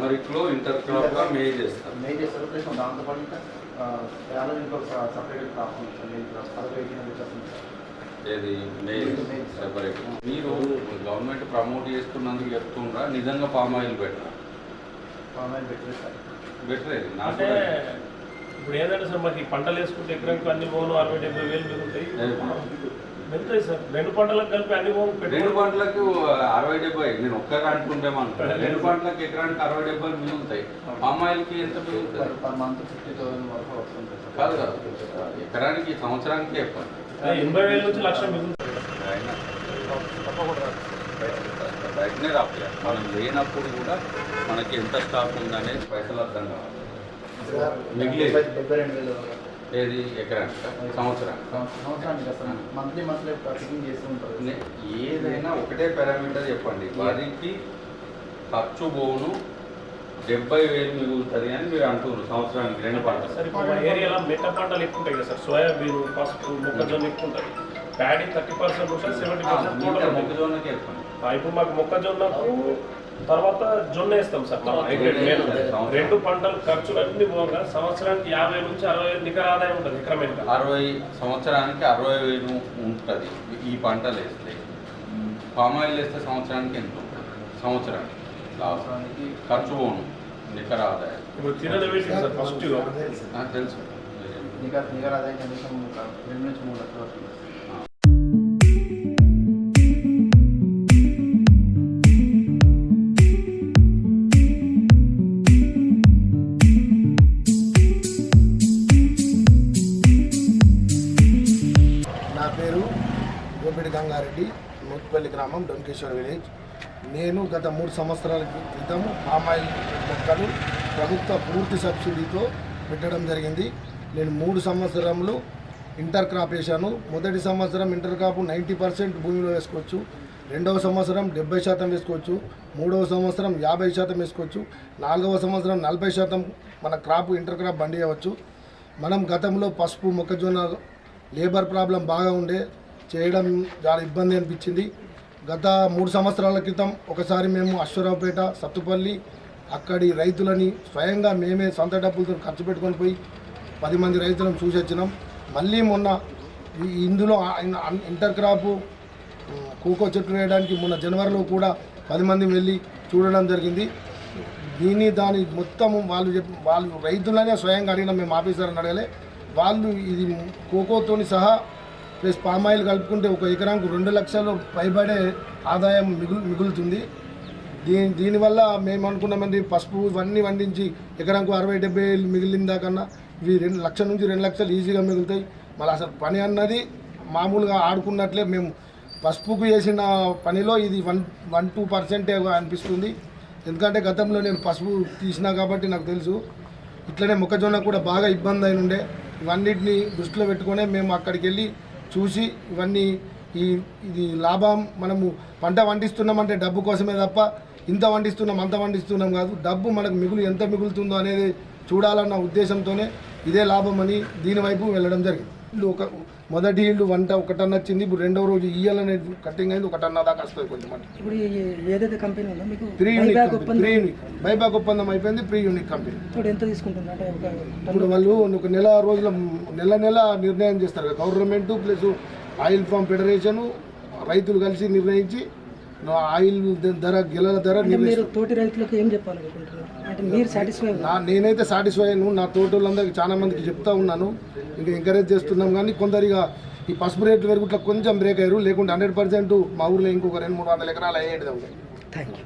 టర్మరిక్లో inter క్రాప్గా maze చేస్తారు plus దాంతోపాటు ఇంకా ఇంకో సపరేట్ క్రాప్ ఉంది సార్. మెయిన్ క్రాప్ 15 వస్తుంది సార్. ఏది మేజ్ సెపరేట్. మీరు గవర్నమెంట్ ప్రమోట్ చేస్తున్నందుకు చెప్తుండ్రా నిజంగా palm oil better? Palm oil better sir. బెటరే అంటే ఇప్పుడు ఏంటంటే సార్ మనకి పంటలు వేసుకుంటే ఎకరానికి అన్ని పోను 60-70 వేలు మిగులుతాయి సార్. 2 పంటలకు కలిపి అన్ని పోను 2 పంటలకు 60-70. నేను ఒక్కగా అనుకుంటామనుకుంటా. 2 పంటలకు ఎకరానికి 60-70 మిగులుతాయి. పామ్ ఆయిల్కి ఎంత మిగులుతుంది? పర్ మంత్ 50,000 వరకు వస్తుంది సార్. కాదు కాదు, ఎకరానికి సంవత్సరానికి చెప్పండి. 80,000 నుంచి 1,00,000 మిగులుతాయి. బయటనే రావాలి. మనం లేనప్పుడు కూడా మనకి ఎంత స్టాక్ ఉందనేది పైసలు అర్థం కావాలి. మిగిలేదు 72,000 ఏది ఎకరానికి సంవత్సరానికి సార్. మంత్లీ చెకింగ్ చేస్తూ ఉంటారు. ఏదైనా ఒకటే పారామీటర్ చెప్పండి. వారికి ఖర్చు పోను 70,000 మిగులుతుంది అని మీరు అంటున్నారు సంవత్సరానికి 2 పంటలు. సార్ ఇప్పుడు మా ఏరియాలో మెట్ట పంటలు ఎక్కువ ఉంటాయి కదా సార్. సోయాబీన్, పసుపు, మొక్కజొన్న ఎక్కువ ఉంటుంది. ప్యాడీ 30% ఉంటుంది, 70% మొక్కజొన్నకి చెప్పండి. ఇప్పుడు మాకు మొక్కజొన్నకు తర్వాత జొన్న వేస్తాం సార్. మనం హైబ్రిడ్ 2 పంటలు ఖర్చులు అన్ని పోగా సంవత్సరానికి 50,000 నుంచి 60,000 నికర ఆదాయం ఉంటుంది ఎకరం మీద. 60 సంవత్సరానికి 60,000 ఉంటుంది ఈ పంటలు వేస్తే. పామ్ ఆయిల్ వేస్తే సంవత్సరానికి ఎంత ఉంటుంది? సంవత్సరానికి ఖర్చు పోను నికర ఆదాయం. ఇప్పుడు తినడం వేసి సార్ ఫస్ట్ తెలుసు. నికర ఆదాయం కనీసం 2 నుంచి 3 లక్షల వరకు. గంగారెడ్డి, నూతిపల్లి గ్రామం, డొంకేశ్వర్ విలేజ్. నేను గత 3 సంవత్సరాల క్రితం పామ్ ఆయిల్ మొక్కలు ప్రభుత్వ పూర్తి సబ్సిడీతో పెట్టడం జరిగింది. నేను 3 సంవత్సరములు ఇంటర్ క్రాప్ వేశాను. మొదటి సంవత్సరం ఇంటర్ క్రాప్ 90% భూమిలో వేసుకోవచ్చు. 2వ సంవత్సరం 70% వేసుకోవచ్చు. 3వ సంవత్సరం 50% వేసుకోవచ్చు. 4వ సంవత్సరం 40% మన క్రాప్ ఇంటర్ క్రాప్ పండియవచ్చు. మనం గతంలో పసుపు, మొక్కజొన్న లేబర్ ప్రాబ్లం బాగా ఉండే, చేయడం చాలా ఇబ్బంది అనిపించింది. గత 3 సంవత్సరాల క్రితం ఒకసారి మేము అశ్వరావుపేట, సత్తుపల్లి అక్కడి రైతులని స్వయంగా మేమే సొంత డబ్బులతో ఖర్చు పెట్టుకొని పోయి 10 మంది రైతులను చూసి వచ్చినాం. మళ్ళీ మొన్న ఇందులో ఇంటర్ క్రాపు కోకో చెట్లు వేయడానికి మొన్న జనవరిలో కూడా 10 మంది వెళ్ళి చూడడం జరిగింది. దాని మొత్తం వాళ్ళు రైతులనే స్వయంగా అడిగినాం. మేము ఆఫీసర్ని అడగలే. వాళ్ళు ఇది కోకోతోని సహా ప్లస్ పామ్ ఆయిల్ కలుపుకుంటే ఒక ఎకరానికి 2 లక్షలు పైబడే ఆదాయం మిగులుతుంది. దీనివల్ల మేము అనుకున్నామండి పసుపు ఇవన్నీ వండించి ఎకరానికి 60-70 మిగిలిందా కన్నా ఇవి 2 లక్షల నుంచి 2 లక్షలు ఈజీగా మిగులుతాయి. మళ్ళీ అసలు పని అన్నది మామూలుగా ఆడుకున్నట్లే. మేము పసుపుకు చేసిన పనిలో ఇది 1-2% అనిపిస్తుంది. ఎందుకంటే గతంలో నేను పసుపు తీసినా కాబట్టి నాకు తెలుసు. ఇట్లనే మొక్కజొన్న కూడా బాగా ఇబ్బంది అయిన ఉండే. ఇవన్నిటిని దృష్టిలో పెట్టుకునే మేము అక్కడికి వెళ్ళి చూసి ఇవన్నీ ఇది లాభం. మనము పంట వండిస్తున్నామంటే డబ్బు కోసమే తప్ప ఇంత వండిస్తున్నాం అంత వండిస్తున్నాం కాదు. డబ్బు మనకు ఎంత మిగులుతుందో అనేది చూడాలన్న ఉద్దేశంతోనే ఇదే లాభం అని దీనివైపు వెళ్ళడం జరిగింది. మొదటి ఇల్లు 1 టన్ వచ్చింది. ఇప్పుడు 2వ రోజు ఇయ్యాల అనేది కటింగ్ అయింది. 1 టన్ దాకా వస్తుంది కొంచెం. ఇప్పుడు ఏదైతే కంపెనీ ఉందో మీకు ప్రీ యూనిక్ బైబ్యాక్ ఒప్పందం అయిపోయింది. ప్రీ యూనిక్ కంపెనీ ఇప్పుడు ఎంత తీసుకుంటుంది అంటే ఇప్పుడు వాళ్ళు ఒక నెల రోజుల నెల నిర్ణయం చేస్తారు. Government plus oil farm federation రైతులు కలిసి నిర్ణయించి ఆయిల్ ధర గెలల ధర. మీరు తోటి రైతులకు ఏం చెప్పాలనుకుంటున్నారు? అంటే మీరు సాటిస్ఫై? నేనైతే సాటిస్ఫై అయ్యాను. నా తోటలందరికీ చాలా మందికి చెప్తా ఉన్నాను. ఇంకా ఎంకరేజ్ చేస్తున్నాం. కానీ కొందరిగా ఈ పసుపు రేట్లు పెరుగుట్లా కొంచెం బ్రేక్ అయ్యారు. లేకుంటే 100% మా ఊర్లో ఇంకొక 200-300 ఎకరాలు అయ్యేది. Thank you.